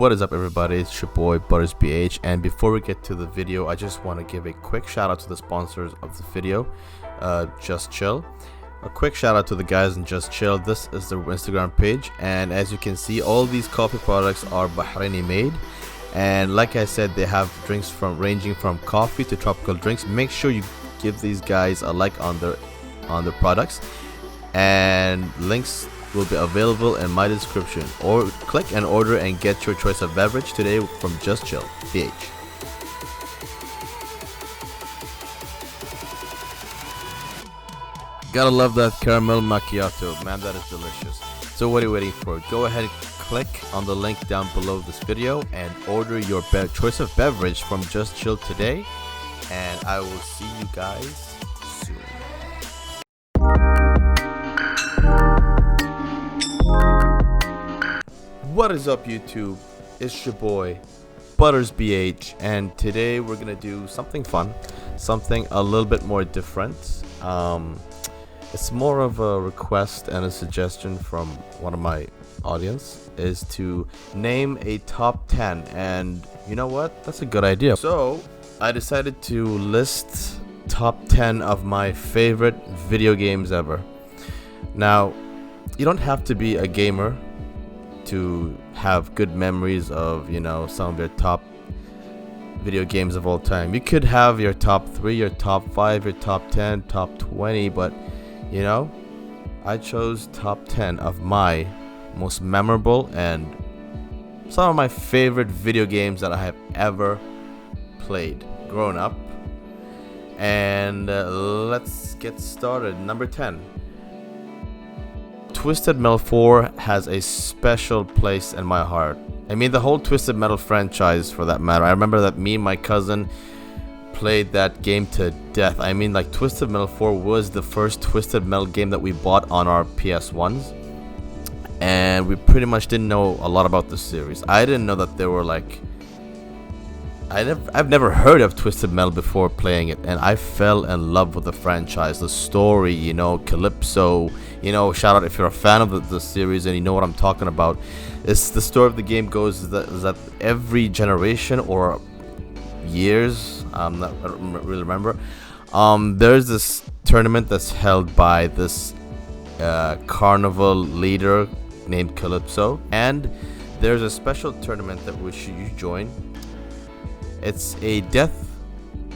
What is up, everybody? It's your boy ButtersBH, and before we get to the video, I just want to give a quick shout out to the sponsors of the video, Just Chill. A quick shout out to the guys in Just Chill. This is their Instagram page, and as you can see, all these coffee products are Bahraini made, and like I said, they have drinks ranging from coffee to tropical drinks. Make sure you give these guys a like on their products, and links will be available in my description, or click and order and get your choice of beverage today from Just Chill BH. Gotta love that caramel macchiato, man, that is delicious. So what are you waiting for? Go ahead and click on the link down below this video and order your choice of beverage from Just Chill today, and I will see you guys soon. What is up, YouTube? It's your boy ButtersBH, and today we're gonna do something fun, something a little bit more different. It's more of a request and a suggestion from one of my audience, is to name a top 10, and you know what, that's a good idea. So I decided to list top 10 of my favorite video games ever. Now, you don't have to be a gamer to have good memories of, you know, some of your top video games of all time. You could have your top 3, your top 5, your top 10, top 20, but you know, I chose top 10 of my most memorable and some of my favorite video games that I have ever played growing up. And let's get started. Number 10. Twisted Metal 4 has a special place in my heart. I mean, the whole Twisted Metal franchise, for that matter. I remember that me and my cousin played that game to death. I mean, like, Twisted Metal 4 was the first Twisted Metal game that we bought on our PS1s, and we pretty much didn't know a lot about the series. I didn't know that there were, like, I've never heard of Twisted Metal before playing it, and I fell in love with the franchise, the story, you know, Calypso, you know, shout out if you're a fan of the series and you know what I'm talking about. It's the story of the game goes is that every generation or years, I don't really remember, there's this tournament that's held by this carnival leader named Calypso, and there's a special tournament that you join. It's a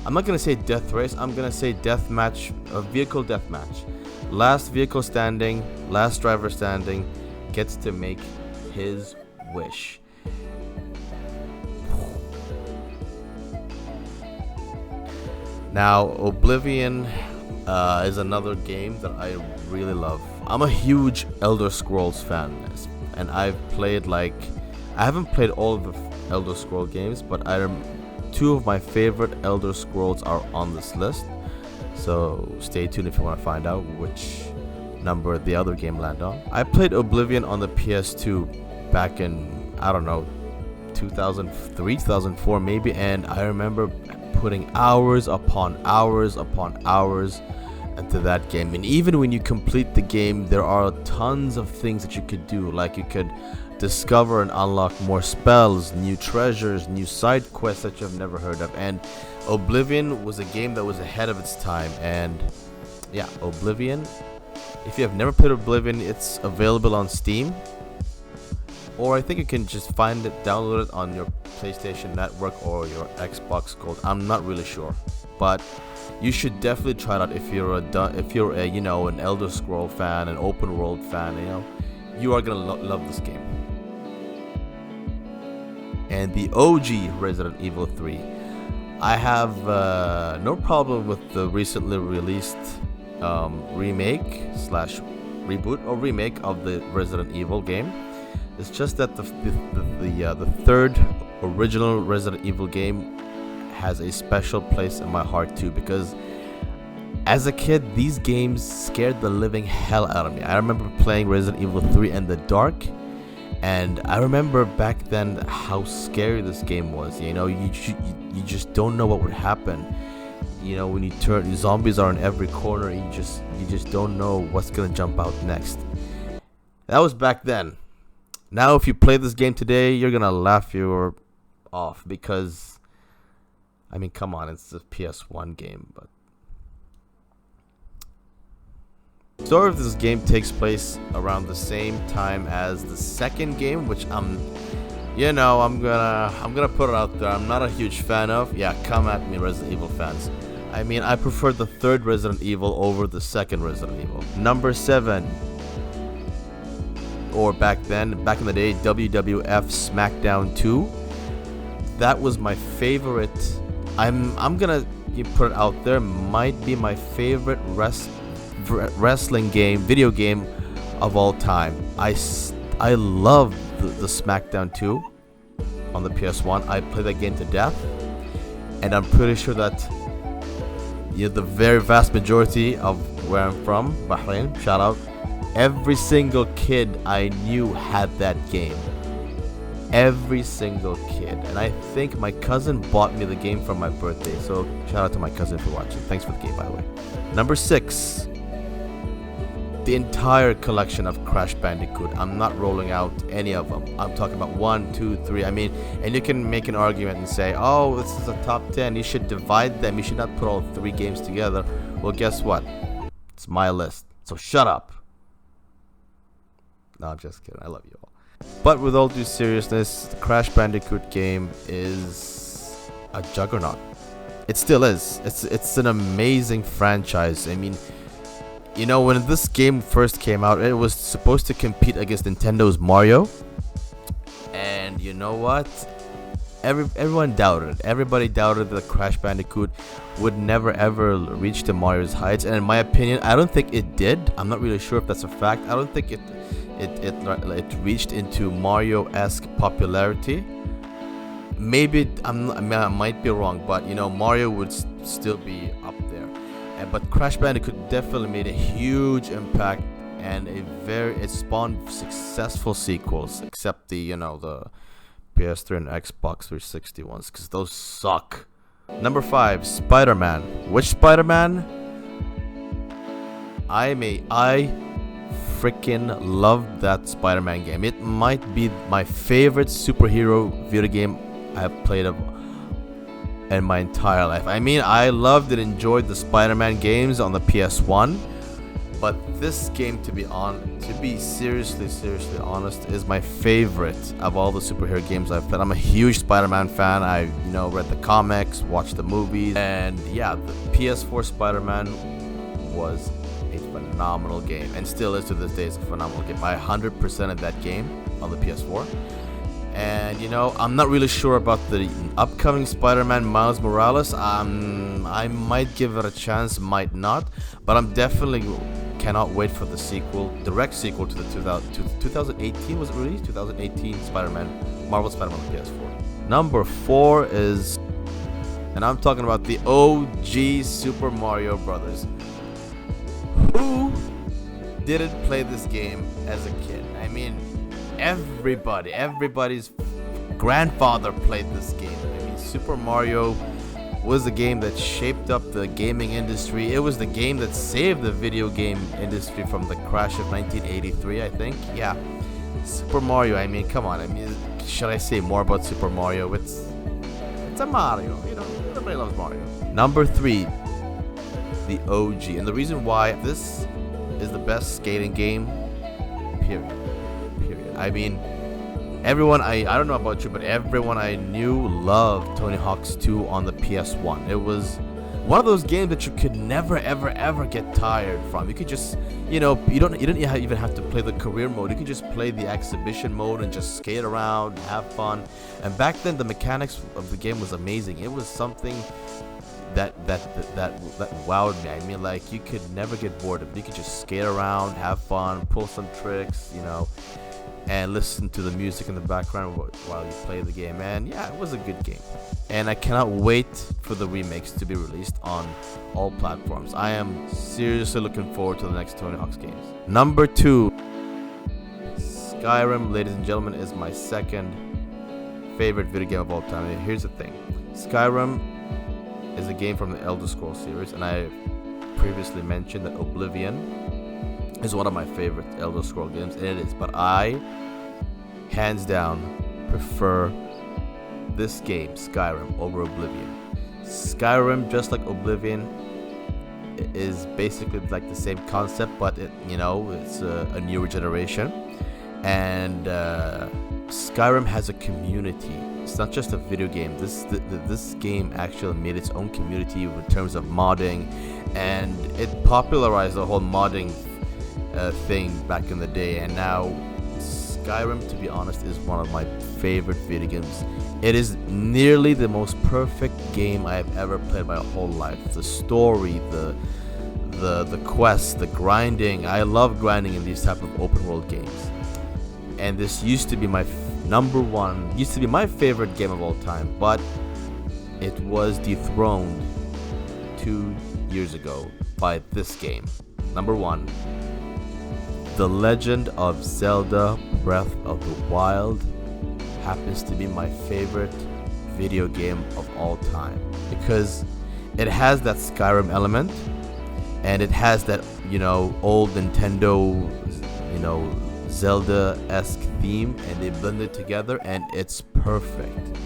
I'm not gonna say death race, I'm gonna say death match, a vehicle death match. Last vehicle standing, last driver standing gets to make his wish. Now, Oblivion is another game that I really love. I'm a huge Elder Scrolls fan, and I haven't played all of the Elder Scrolls games, but two of my favorite Elder Scrolls are on this list. So stay tuned if you want to find out which number the other game landed on. I played Oblivion on the PS2 back in, I don't know, 2003, 2004 maybe, and I remember putting hours upon hours upon hours into that game. And even when you complete the game, there are tons of things that you could do. Like, you could discover and unlock more spells, new treasures, new side quests that you've never heard of. And Oblivion was a game that was ahead of its time. And yeah, Oblivion, if you have never played Oblivion, it's available on Steam, or I think you can just find it, download it on your PlayStation Network or your Xbox Gold. I'm not really sure, but you should definitely try it out if you're a you know, an Elder Scroll fan, an open world fan. You know, you are gonna love this game. And the OG Resident Evil 3. I have no problem with the recently released remake slash reboot or remake of the Resident Evil game. It's just that the third original Resident Evil game has a special place in my heart too, because as a kid, these games scared the living hell out of me. I remember playing Resident Evil 3 in the dark, and I remember back then how scary this game was. You know, you just don't know what would happen. You know, when zombies are in every corner, you just don't know what's gonna jump out next. That was back then. Now, if you play this game today, you're gonna laugh your off because, I mean, come on, it's a PS1 game, but the story of this game takes place around the same time as the second game, which I'm gonna put it out there. I'm not a huge fan of. Yeah, come at me, Resident Evil fans. I mean, I prefer the third Resident Evil over the second Resident Evil. Number 7, or back in the day, WWF Smackdown 2. That was my favorite. I'm gonna put it out there. Might be my favorite wrestling game, video game of all time. I love the Smackdown 2 on the PS1. I played that game to death, and I'm pretty sure that the very vast majority of where I'm from, Bahrain, shout out, every single kid I knew had that game. Every single kid. And I think my cousin bought me the game for my birthday. So shout out to my cousin for watching. Thanks for the game, by the way. Number 6, the entire collection of Crash Bandicoot. I'm not rolling out any of them. I'm talking about 1, 2, 3. I mean, and you can make an argument and say, oh, this is a top 10. You should divide them. You should not put all 3 games together. Well, guess what? It's my list. So shut up. No, I'm just kidding. I love you all. But with all due seriousness, the Crash Bandicoot game is a juggernaut. It still is. It's an amazing franchise. I mean, when this game first came out, it was supposed to compete against Nintendo's Mario. And you know what? Everyone doubted it. Everybody doubted that Crash Bandicoot would never ever reach to Mario's heights. And in my opinion, I don't think it did. I'm not really sure if that's a fact. I don't think it reached into Mario-esque popularity. Maybe I might be wrong, but Mario would still be up there. But Crash Bandicoot definitely made a huge impact, and it spawned successful sequels, except the PS3 and Xbox 360 ones, because those suck. Number 5, Spider-Man. Which Spider-Man? I freaking love that Spider-Man game. It might be my favorite superhero video game I have played in my entire life. I mean, I loved and enjoyed the Spider-Man games on the PS1, but this game, to be seriously honest, is my favorite of all the superhero games I've played. I'm a huge Spider-Man fan. I read the comics, watched the movies, and yeah, the PS4 Spider-Man was a phenomenal game, and still is to this day. It's a phenomenal game. I 100% of that game on the PS4. And I'm not really sure about the upcoming Spider-Man Miles Morales. I might give it a chance, might not, but I'm definitely cannot wait for the sequel, direct sequel to the 2018 was it released? 2018 Marvel Spider-Man on PS4. Number 4 is, and I'm talking about the OG Super Mario Brothers. Who didn't play this game as a kid? I mean, everybody's grandfather played this game. I mean, Super Mario was the game that shaped up the gaming industry. It was the game that saved the video game industry from the crash of 1983, I think. Yeah, Super Mario. I mean, come on. I mean, should I say more about Super Mario? It's a Mario. Everybody loves Mario. Number 3, the OG, and the reason why this is the best skating game, period. I mean, everyone, I don't know about you, but everyone I knew loved Tony Hawk's 2 on the PS1. It was one of those games that you could never ever get tired from. You could just, you don't even have to play the career mode. You could just play the exhibition mode and just skate around, have fun. And back then, the mechanics of the game was amazing. It was something that wowed me. I mean, like, you could never get bored of it. You could just skate around, have fun, pull some tricks, and listen to the music in the background while you play the game. And yeah, it was a good game, and I cannot wait for the remakes to be released on all platforms. I am seriously looking forward to the next Tony Hawk's games. Number 2, Skyrim, ladies and gentlemen, is my second favorite video game of all time. And here's the thing, Skyrim is a game from the Elder Scrolls series, and I previously mentioned that Oblivion is one of my favorite Elder Scrolls games, and it is. But I hands down, prefer this game, Skyrim, over Oblivion. Skyrim, just like Oblivion, is basically like the same concept, but it's a newer generation. And Skyrim has a community. It's not just a video game. This game actually made its own community in terms of modding, and it popularized the whole modding thing back in the day. And now Skyrim, to be honest, is one of my favorite video games. It is nearly the most perfect game I have ever played my whole life. The story, the quests, the grinding. I love grinding in these type of open world games. And this used to be my my favorite game of all time, but it was dethroned 2 years ago by this game. Number 1, The Legend of Zelda Breath of the Wild happens to be my favorite video game of all time because it has that Skyrim element, and it has that old Nintendo Zelda-esque theme, and they blend it together, and it's perfect.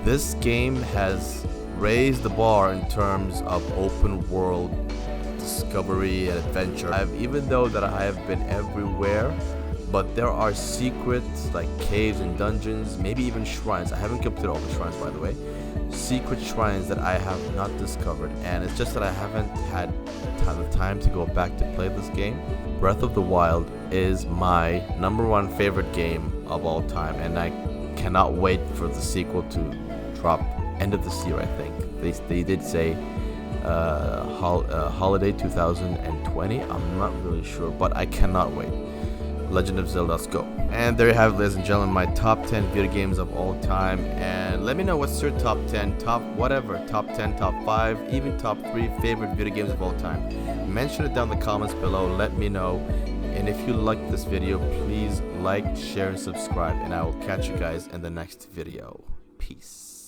This game has raised the bar in terms of open world discovery and adventure. Even though that I have been everywhere, but there are secrets like caves and dungeons, maybe even shrines. I haven't completed all the shrines, by the way. Secret shrines that I have not discovered, and it's just that I haven't had the time to go back to play this game. Breath of the Wild is my number 1 favorite game of all time, and I cannot wait for the sequel to drop end of this year. I think they did say holiday 2020. I'm not really sure, but I cannot wait. Legend of Zelda, let's go. And there you have it, ladies and gentlemen, my top 10 video games of all time. And let me know what's your top 10, top 10, top 5, even top 3 favorite video games of all time. Mention it down in the comments below, let me know. And if you liked this video, please like, share, and subscribe. And I will catch you guys in the next video. Peace.